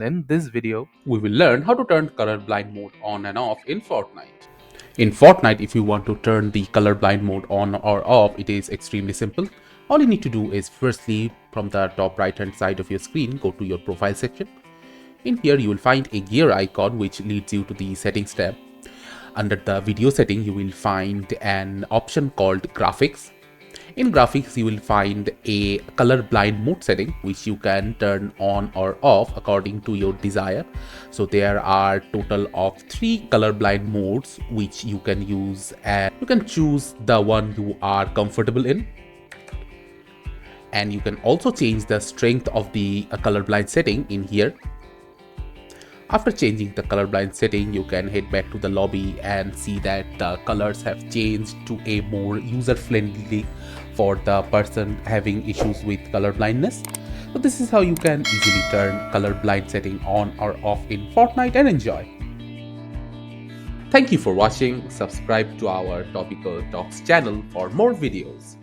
In this video, we will learn how to turn colorblind mode on and off in Fortnite. In Fortnite, if you want to turn the colorblind mode on or off, it is extremely simple. All you need to do is firstly, from the top right hand side of your screen, go to your profile section. In here, you will find a gear icon which leads you to the settings tab. Under the video setting, you will find an option called graphics. In graphics, you will find a colorblind mode setting which you can turn on or off according to your desire. So there are total of 3 colorblind modes which you can use, and you can choose the one you are comfortable in. And you can also change the strength of the colorblind setting in here. After changing the colorblind setting, you can head back to the lobby and see that the colors have changed to a more user-friendly for the person having issues with colorblindness. So this is how you can easily turn colorblind setting on or off in Fortnite and enjoy. Thank you for watching. Subscribe to our Topical Talks channel for more videos.